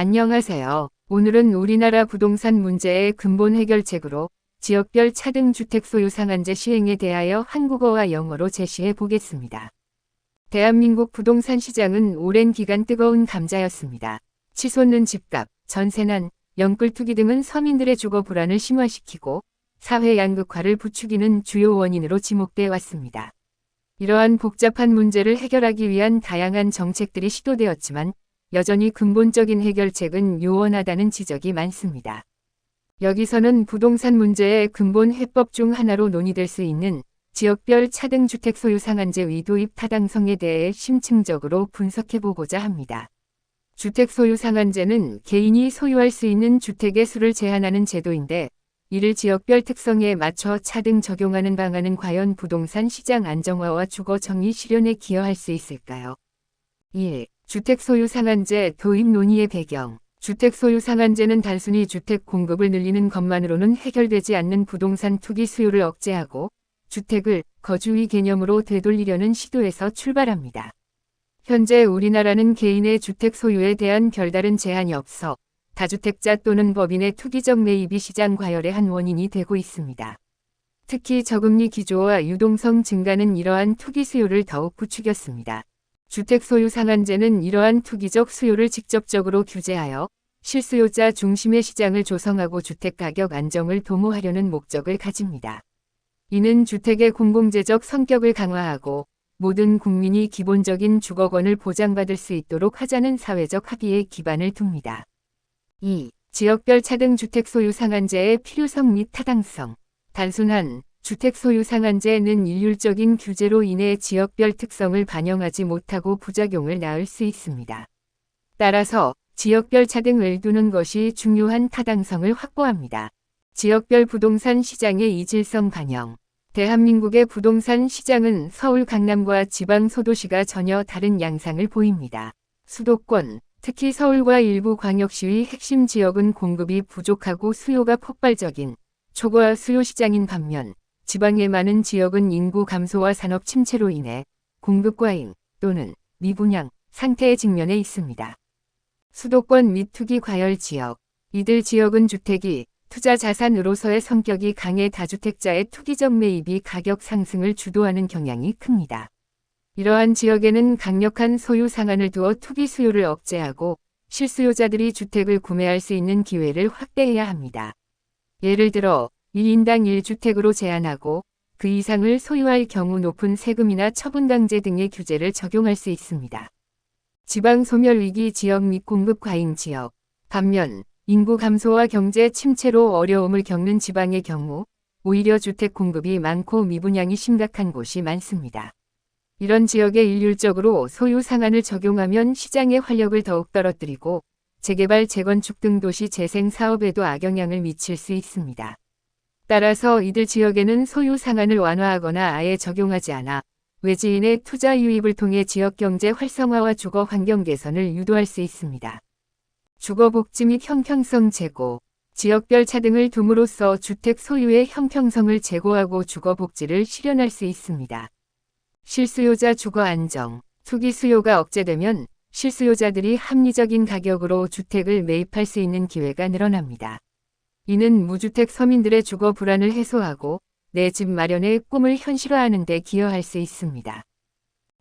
안녕하세요. 오늘은 우리나라 부동산 문제의 근본 해결책으로 지역별 차등 주택 소유 상한제 시행에 대하여 한국어와 영어로 제시해 보겠습니다. 대한민국 부동산 시장은 오랜 기간 뜨거운 감자였습니다. 치솟는 집값, 전세난, 영끌 투기 등은 서민들의 주거 불안을 심화시키고 사회 양극화를 부추기는 주요 원인으로 지목돼 왔습니다. 이러한 복잡한 문제를 해결하기 위한 다양한 정책들이 시도되었지만 여전히 근본적인 해결책은 요원하다는 지적이 많습니다. 여기서는 부동산 문제의 근본 해법 중 하나로 논의될 수 있는 지역별 차등 주택 소유 상한제의 도입 타당성에 대해 심층적으로 분석해보고자 합니다. 주택 소유 상한제는 개인이 소유할 수 있는 주택의 수를 제한하는 제도인데 이를 지역별 특성에 맞춰 차등 적용하는 방안은 과연 부동산 시장 안정화와 주거 정의 실현에 기여할 수 있을까요? 1. 주택 소유 상한제 도입 논의의 배경. 주택 소유 상한제는 단순히 주택 공급을 늘리는 것만으로는 해결되지 않는 부동산 투기 수요를 억제하고 주택을 거주의 개념으로 되돌리려는 시도에서 출발합니다. 현재 우리나라는 개인의 주택 소유에 대한 별다른 제한이 없어 다주택자 또는 법인의 투기적 매입이 시장 과열의 한 원인이 되고 있습니다. 특히 저금리 기조와 유동성 증가는 이러한 투기 수요를 더욱 부추겼습니다. 주택 소유 상한제는 이러한 투기적 수요를 직접적으로 규제하여 실수요자 중심의 시장을 조성하고 주택 가격 안정을 도모하려는 목적을 가집니다. 이는 주택의 공공재적 성격을 강화하고 모든 국민이 기본적인 주거권을 보장받을 수 있도록 하자는 사회적 합의에 기반을 둡니다. 2. 지역별 차등 주택 소유 상한제의 필요성 및 타당성. 단순한 주택 소유 상한제는 일률적인 규제로 인해 지역별 특성을 반영하지 못하고 부작용을 낳을 수 있습니다. 따라서 지역별 차등을 두는 것이 중요한 타당성을 확보합니다. 지역별 부동산 시장의 이질성 반영. 대한민국의 부동산 시장은 서울 강남과 지방 소도시가 전혀 다른 양상을 보입니다. 수도권, 특히 서울과 일부 광역시의 핵심 지역은 공급이 부족하고 수요가 폭발적인 초과 수요 시장인 반면 지방의 많은 지역은 인구 감소와 산업 침체로 인해 공급 과잉 또는 미분양 상태에 직면해 있습니다. 수도권 및 투기 과열 지역. 이들 지역은 주택이 투자 자산으로서의 성격이 강해 다주택자의 투기적 매입이 가격 상승을 주도하는 경향이 큽니다. 이러한 지역에는 강력한 소유 상한을 두어 투기 수요를 억제하고 실수요자들이 주택을 구매할 수 있는 기회를 확대해야 합니다. 예를 들어 1인당 1주택으로 제한하고 그 이상을 소유할 경우 높은 세금이나 처분강제 등의 규제를 적용할 수 있습니다. 지방 소멸위기 지역 및 공급 과잉 지역. 반면 인구 감소와 경제 침체로 어려움을 겪는 지방의 경우 오히려 주택 공급이 많고 미분양이 심각한 곳이 많습니다. 이런 지역에 일률적으로 소유 상한을 적용하면 시장의 활력을 더욱 떨어뜨리고 재개발 재건축 등 도시 재생 사업에도 악영향을 미칠 수 있습니다. 따라서 이들 지역에는 소유 상한을 완화하거나 아예 적용하지 않아 외지인의 투자 유입을 통해 지역 경제 활성화와 주거 환경 개선을 유도할 수 있습니다. 주거 복지 및 형평성 제고. 지역별 차등을 둠으로써 주택 소유의 형평성을 제고하고 주거 복지를 실현할 수 있습니다. 실수요자 주거 안정. 투기 수요가 억제되면 실수요자들이 합리적인 가격으로 주택을 매입할 수 있는 기회가 늘어납니다. 이는 무주택 서민들의 주거 불안을 해소하고 내 집 마련의 꿈을 현실화하는 데 기여할 수 있습니다.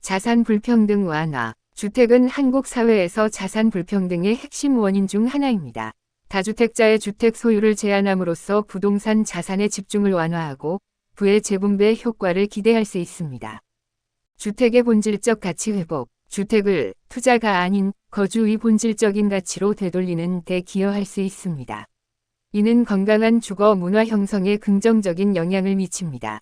자산 불평등 완화. 주택은 한국 사회에서 자산 불평등의 핵심 원인 중 하나입니다. 다주택자의 주택 소유를 제한함으로써 부동산 자산의 집중을 완화하고 부의 재분배 효과를 기대할 수 있습니다. 주택의 본질적 가치 회복. 주택을 투자가 아닌 거주의 본질적인 가치로 되돌리는 데 기여할 수 있습니다. 이는 건강한 주거 문화 형성에 긍정적인 영향을 미칩니다.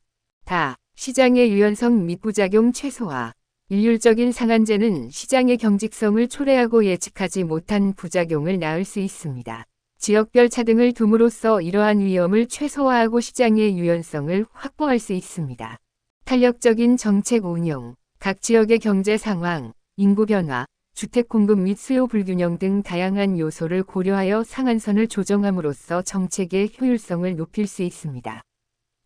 시장의 유연성 및 부작용 최소화. 일률적인 상한제는 시장의 경직성을 초래하고 예측하지 못한 부작용을 낳을 수 있습니다. 지역별 차등을 둠으로써 이러한 위험을 최소화하고 시장의 유연성을 확보할 수 있습니다. 탄력적인 정책 운용. 각 지역의 경제 상황, 인구 변화, 주택 공급 및 수요 불균형 등 다양한 요소를 고려하여 상한선을 조정함으로써 정책의 효율성을 높일 수 있습니다.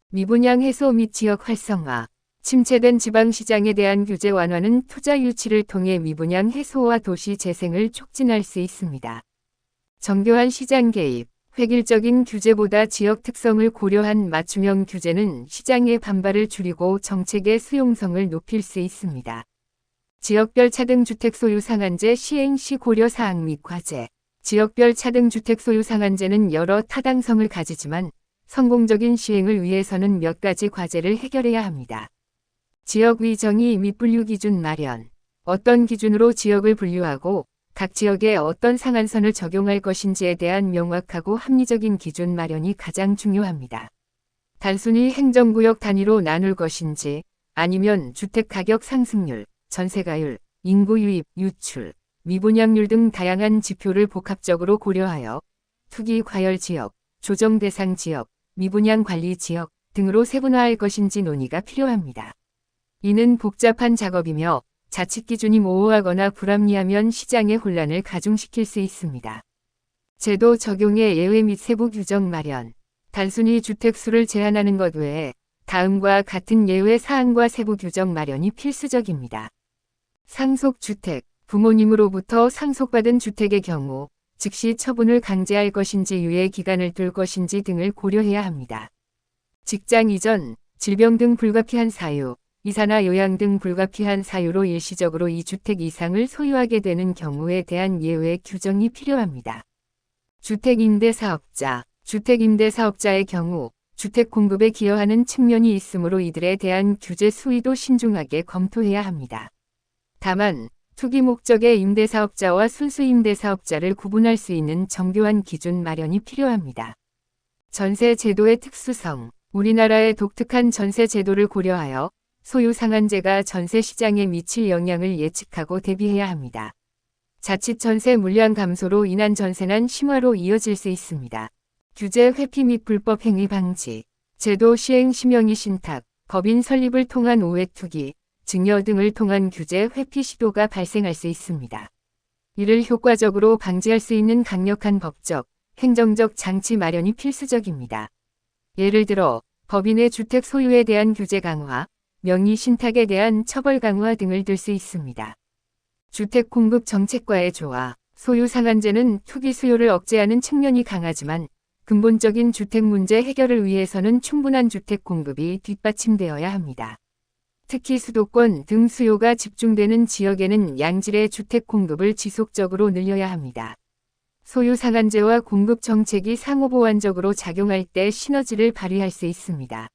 미분양 해소 및 지역 활성화. 침체된 지방시장에 대한 규제 완화는 투자 유치를 통해 미분양 해소와 도시 재생을 촉진할 수 있습니다. 정교한 시장 개입, 획일적인 규제보다 지역 특성을 고려한 맞춤형 규제는 시장의 반발을 줄이고 정책의 수용성을 높일 수 있습니다. 지역별 차등 주택 소유 상한제 시행 시 고려 사항 및 과제. 지역별 차등 주택 소유 상한제는 여러 타당성을 가지지만 성공적인 시행을 위해서는 몇 가지 과제를 해결해야 합니다. 지역 위정의 및 분류 기준 마련. 어떤 기준으로 지역을 분류하고 각 지역에 어떤 상한선을 적용할 것인지에 대한 명확하고 합리적인 기준 마련이 가장 중요합니다. 단순히 행정구역 단위로 나눌 것인지 아니면 주택가격 상승률, 전세가율, 인구 유입, 유출, 미분양률 등 다양한 지표를 복합적으로 고려하여 투기 과열 지역, 조정 대상 지역, 미분양 관리 지역 등으로 세분화할 것인지 논의가 필요합니다. 이는 복잡한 작업이며 자칫 기준이 모호하거나 불합리하면 시장의 혼란을 가중시킬 수 있습니다. 제도 적용의 예외 및 세부 규정 마련. 단순히 주택 수를 제한하는 것 외에 다음과 같은 예외 사항과 세부 규정 마련이 필수적입니다. 상속주택. 부모님으로부터 상속받은 주택의 경우 즉시 처분을 강제할 것인지 유예 기간을 둘 것인지 등을 고려해야 합니다. 직장 이전, 질병 등 불가피한 사유, 이사나 요양 등 불가피한 사유로 일시적으로 2주택 이상을 소유하게 되는 경우에 대한 예외 규정이 필요합니다. 주택임대사업자. 주택임대사업자의 경우 주택 공급에 기여하는 측면이 있으므로 이들에 대한 규제 수위도 신중하게 검토해야 합니다. 다만 투기 목적의 임대사업자와 순수 임대사업자를 구분할 수 있는 정교한 기준 마련이 필요합니다. 전세 제도의 특수성. 우리나라의 독특한 전세 제도를 고려하여 소유 상한제가 전세 시장에 미칠 영향을 예측하고 대비해야 합니다. 자칫 전세 물량 감소로 인한 전세난 심화로 이어질 수 있습니다. 규제 회피 및 불법 행위 방지. 제도 시행 심영의 신탁, 법인 설립을 통한 오해 투기, 증여 등을 통한 규제 회피 시도가 발생할 수 있습니다. 이를 효과적으로 방지할 수 있는 강력한 법적, 행정적 장치 마련이 필수적입니다. 예를 들어 법인의 주택 소유에 대한 규제 강화, 명의 신탁에 대한 처벌 강화 등을 들 수 있습니다. 주택 공급 정책과의 조화. 소유 상한제는 투기 수요를 억제하는 측면이 강하지만 근본적인 주택 문제 해결을 위해서는 충분한 주택 공급이 뒷받침되어야 합니다. 특히 수도권 등 수요가 집중되는 지역에는 양질의 주택 공급을 지속적으로 늘려야 합니다. 소유 상한제와 공급 정책이 상호보완적으로 작용할 때 시너지를 발휘할 수 있습니다.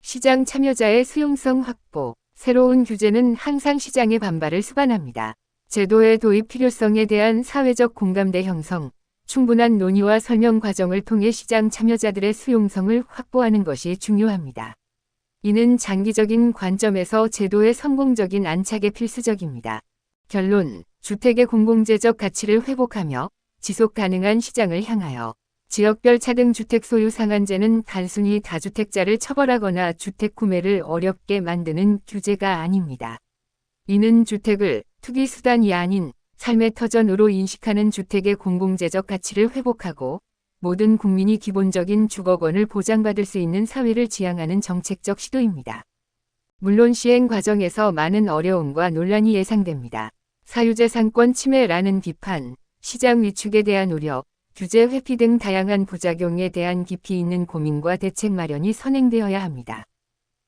시장 참여자의 수용성 확보. 새로운 규제는 항상 시장의 반발을 수반합니다. 제도의 도입 필요성에 대한 사회적 공감대 형성, 충분한 논의와 설명 과정을 통해 시장 참여자들의 수용성을 확보하는 것이 중요합니다. 이는 장기적인 관점에서 제도의 성공적인 안착에 필수적입니다. 결론, 주택의 공공재적 가치를 회복하며 지속 가능한 시장을 향하여 지역별 차등 주택 소유 상한제는 단순히 다주택자를 처벌하거나 주택 구매를 어렵게 만드는 규제가 아닙니다. 이는 주택을 투기 수단이 아닌 삶의 터전으로 인식하는 주택의 공공재적 가치를 회복하고 모든 국민이 기본적인 주거권을 보장받을 수 있는 사회를 지향하는 정책적 시도입니다. 물론 시행 과정에서 많은 어려움과 논란이 예상됩니다. 사유재산권 침해라는 비판, 시장 위축에 대한 우려, 규제 회피 등 다양한 부작용에 대한 깊이 있는 고민과 대책 마련이 선행되어야 합니다.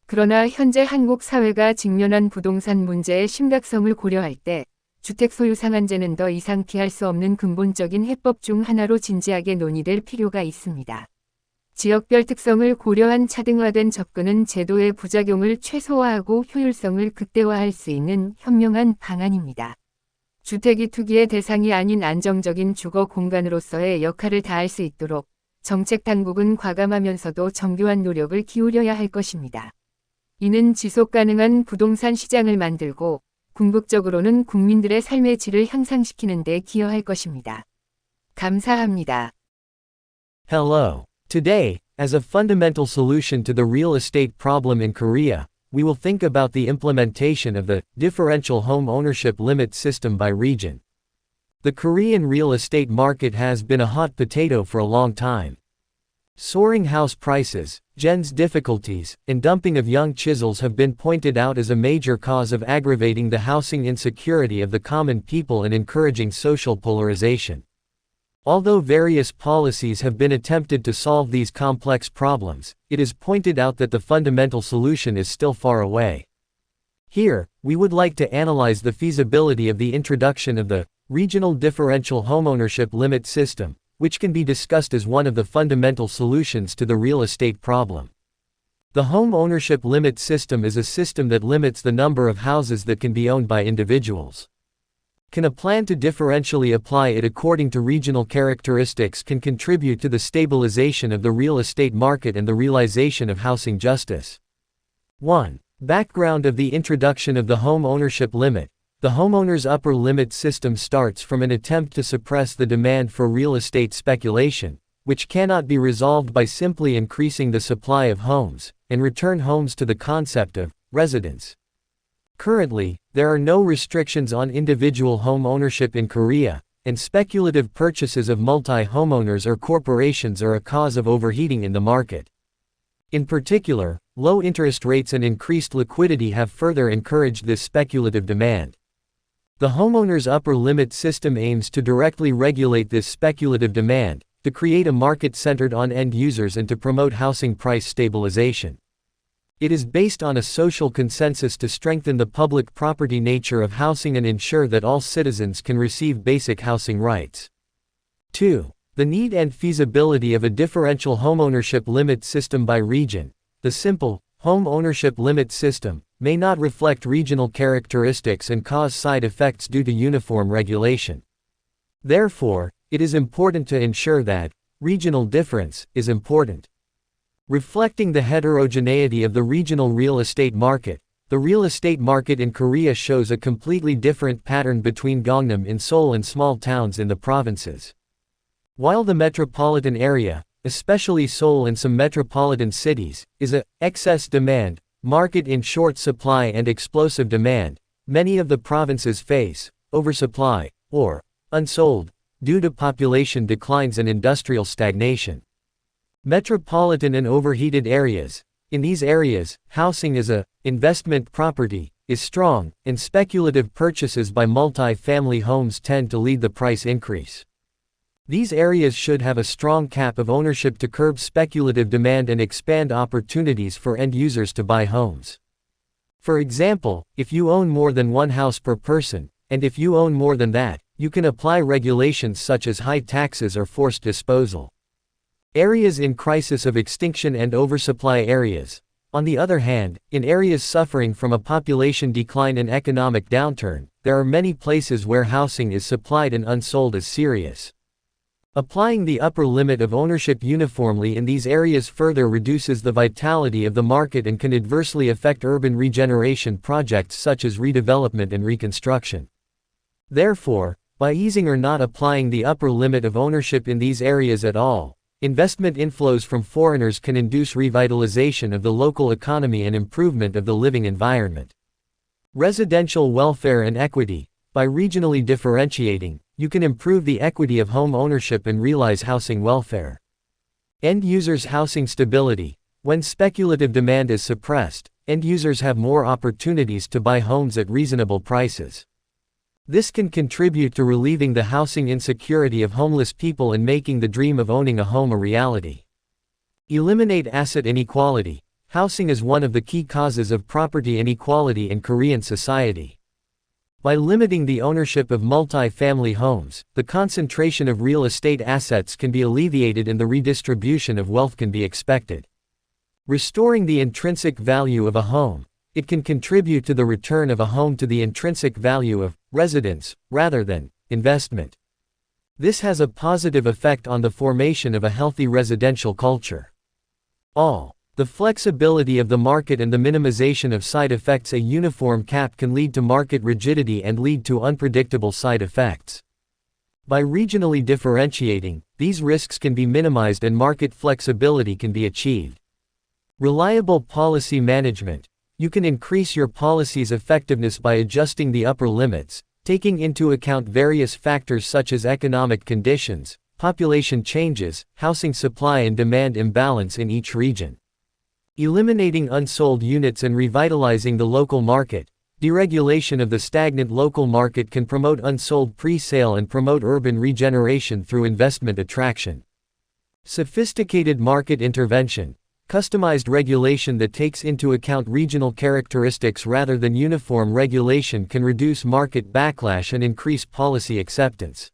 그러나 현재 한국 사회가 직면한 부동산 문제의 심각성을 고려할 때 주택 소유 상한제는 더 이상 피할 수 없는 근본적인 해법 중 하나로 진지하게 논의될 필요가 있습니다. 지역별 특성을 고려한 차등화된 접근은 제도의 부작용을 최소화하고 효율성을 극대화할 수 있는 현명한 방안입니다. 주택이 투기의 대상이 아닌 안정적인 주거 공간으로서의 역할을 다할 수 있도록 정책 당국은 과감하면서도 정교한 노력을 기울여야 할 것입니다. 이는 지속 가능한 부동산 시장을 만들고 궁극적으로는 국민들의 삶의 질을 향상시키는 데 기여할 것입니다. 감사합니다. Hello. Today, as a fundamental solution to the real estate problem in Korea, we will think about the implementation of the differential home ownership limit system by region. The Korean real estate market has been a hot potato for a long time. Soaring house prices, Gen's difficulties, and dumping of young chisels have been pointed out as a major cause of aggravating the housing insecurity of the common people and encouraging social polarization. Although various policies have been attempted to solve these complex problems, it is pointed out that the fundamental solution is still far away. Here, we would like to analyze the feasibility of the introduction of the Regional Differential Homeownership Limit System, which can be discussed as one of the fundamental solutions to the real estate problem. The Home Ownership Limit System is a system that limits the number of houses that can be owned by individuals. Can a plan to differentially apply it according to regional characteristics can contribute to the stabilization of the real estate market and the realization of housing justice. 1. Background of the introduction of the home ownership limit. The homeowner's upper limit system starts from an attempt to suppress the demand for real estate speculation, which cannot be resolved by simply increasing the supply of homes, and return homes to the concept of residence. Currently, there are no restrictions on individual home ownership in Korea, and speculative purchases of multi-homeowners or corporations are a cause of overheating in the market. In particular, low interest rates and increased liquidity have further encouraged this speculative demand. The homeowner's upper limit system aims to directly regulate this speculative demand, to create a market centered on end users and to promote housing price stabilization. It is based on a social consensus to strengthen the public property nature of housing and ensure that all citizens can receive basic housing rights. 2. The need and feasibility of a differential homeownership limit system by region. The simple, home ownership limit system, may not reflect regional characteristics and cause side effects due to uniform regulation. Therefore, it is important to ensure that regional difference is important. Reflecting the heterogeneity of the regional real estate market, the real estate market in Korea shows a completely different pattern between Gangnam in Seoul and small towns in the provinces. While the metropolitan area, especially Seoul and some metropolitan cities, is a excess demand market in short supply and explosive demand, many of the provinces face oversupply or unsold due to population declines and industrial stagnation. Metropolitan and overheated areas. In these areas, housing as a investment property is strong, and speculative purchases by multi-family homes tend to lead the price increase. These areas should have a strong cap of ownership to curb speculative demand and expand opportunities for end users to buy homes. For example, if you own more than one house per person, and if you own more than that, you can apply regulations such as high taxes or forced disposal. Areas in crisis of extinction and oversupply areas. On the other hand, in areas suffering from a population decline and economic downturn, there are many places where housing is supplied and unsold is serious. Applying the upper limit of ownership uniformly in these areas further reduces the vitality of the market and can adversely affect urban regeneration projects such as redevelopment and reconstruction. Therefore, by easing or not applying the upper limit of ownership in these areas at all, investment inflows from foreigners can induce revitalization of the local economy and improvement of the living environment. Residential welfare and equity. By regionally differentiating, you can improve the equity of home ownership and realize housing welfare. End users' housing stability. When speculative demand is suppressed, end users have more opportunities to buy homes at reasonable prices. This can contribute to relieving the housing insecurity of homeless people and making the dream of owning a home a reality. Eliminate asset inequality. Housing is one of the key causes of property inequality in Korean society. By limiting the ownership of multi-family homes, the concentration of real estate assets can be alleviated and the redistribution of wealth can be expected. Restoring the intrinsic value of a home. It can contribute to the return of a home to the intrinsic value of residence, rather than investment. This has a positive effect on the formation of a healthy residential culture. The flexibility of the market and the minimization of side effects. A uniform cap can lead to market rigidity and lead to unpredictable side effects. By regionally differentiating, these risks can be minimized and market flexibility can be achieved. Reliable policy management. You can increase your policy's effectiveness by adjusting the upper limits, taking into account various factors such as economic conditions, population changes, housing supply and demand imbalance in each region. Eliminating unsold units and revitalizing the local market. Deregulation of the stagnant local market can promote unsold pre-sale and promote urban regeneration through investment attraction. Sophisticated market intervention, customized regulation that takes into account regional characteristics rather than uniform regulation can reduce market backlash and increase policy acceptance.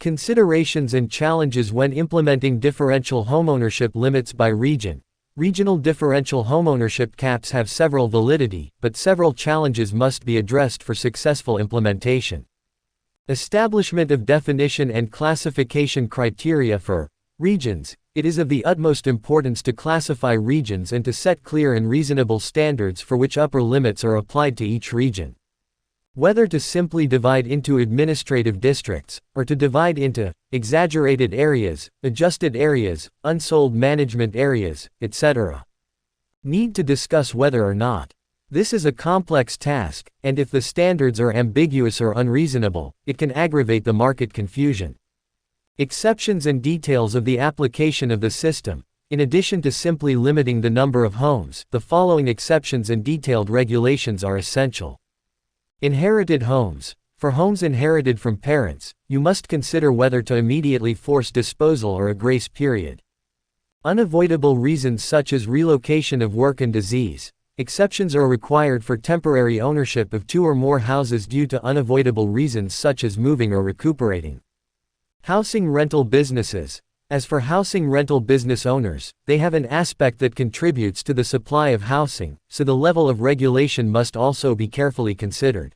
Considerations and challenges when implementing differential homeownership limits by region. Regional differential homeownership caps have several validity, but several challenges must be addressed for successful implementation. Establishment of definition and classification criteria for regions. It is of the utmost importance to classify regions and to set clear and reasonable standards for which upper limits are applied to each region. Whether to simply divide into administrative districts, or to divide into exaggerated areas, adjusted areas, unsold management areas, etc. Need to discuss whether or not. This is a complex task, and if the standards are ambiguous or unreasonable, it can aggravate the market confusion. Exceptions and details of the application of the system. In addition to simply limiting the number of homes, the following exceptions and detailed regulations are essential. Inherited homes. For homes inherited from parents, you must consider whether to immediately force disposal or a grace period. Unavoidable reasons such as relocation of work and disease. Exceptions are required for temporary ownership of 2 or more houses due to unavoidable reasons such as moving or recuperating. Housing rental businesses. As for housing rental business owners, they have an aspect that contributes to the supply of housing, so the level of regulation must also be carefully considered.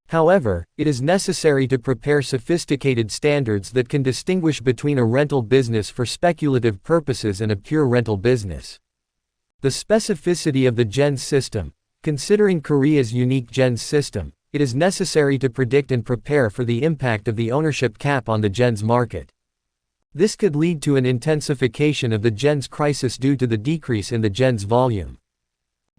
However, it is necessary to prepare sophisticated standards that can distinguish between a rental business for speculative purposes and a pure rental business. The specificity of the GENS system. Considering Korea's unique GENS system, it is necessary to predict and prepare for the impact of the ownership cap on the GENS market. This could lead to an intensification of the GENS crisis due to the decrease in the GENS volume.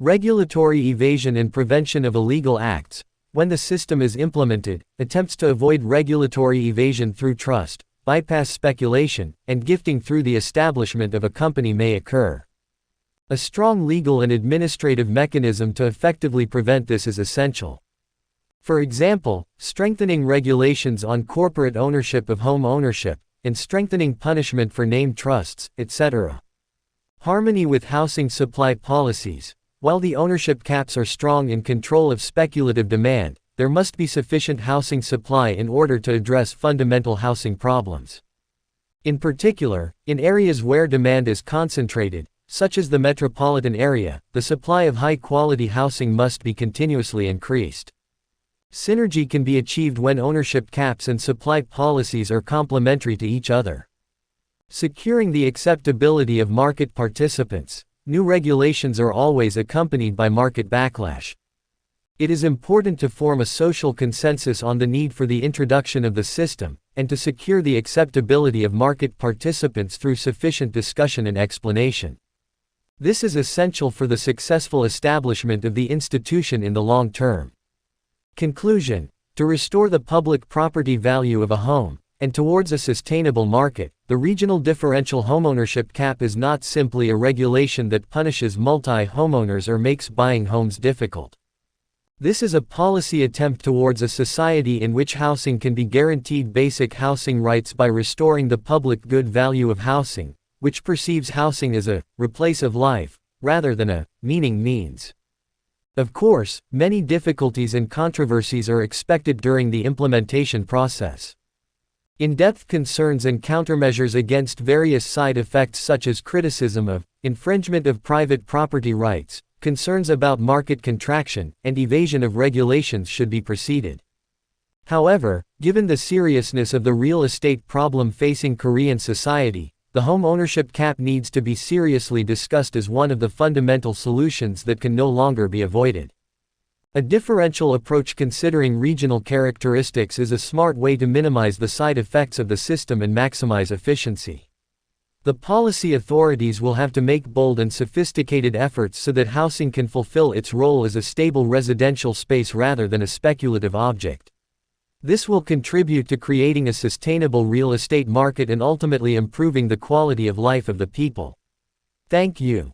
Regulatory evasion and prevention of illegal acts. When the system is implemented, attempts to avoid regulatory evasion through trust, bypass speculation, and gifting through the establishment of a company may occur. A strong legal and administrative mechanism to effectively prevent this is essential. For example, strengthening regulations on corporate ownership of home ownership, and strengthening punishment for named trusts, etc. Harmony with housing supply policies. While the ownership caps are strong in control of speculative demand, there must be sufficient housing supply in order to address fundamental housing problems. In particular, in areas where demand is concentrated, such as the metropolitan area, the supply of high-quality housing must be continuously increased. Synergy can be achieved when ownership caps and supply policies are complementary to each other. Securing the acceptability of market participants. New regulations are always accompanied by market backlash. It is important to form a social consensus on the need for the introduction of the system, and to secure the acceptability of market participants through sufficient discussion and explanation. This is essential for the successful establishment of the institution in the long term. Conclusion. To restore the public property value of a home, and towards a sustainable market, the regional differential homeownership cap is not simply a regulation that punishes multi-homeowners or makes buying homes difficult. This is a policy attempt towards a society in which housing can be guaranteed basic housing rights by restoring the public good value of housing, which perceives housing as a replace of life, rather than a means. Of course, many difficulties and controversies are expected during the implementation process. In-depth concerns and countermeasures against various side effects such as criticism of infringement of private property rights, concerns about market contraction, and evasion of regulations should be preceded. However, given the seriousness of the real estate problem facing Korean society, the home ownership cap needs to be seriously discussed as one of the fundamental solutions that can no longer be avoided. A differential approach considering regional characteristics is a smart way to minimize the side effects of the system and maximize efficiency. The policy authorities will have to make bold and sophisticated efforts so that housing can fulfill its role as a stable residential space rather than a speculative object. This will contribute to creating a sustainable real estate market and ultimately improving the quality of life of the people. Thank you.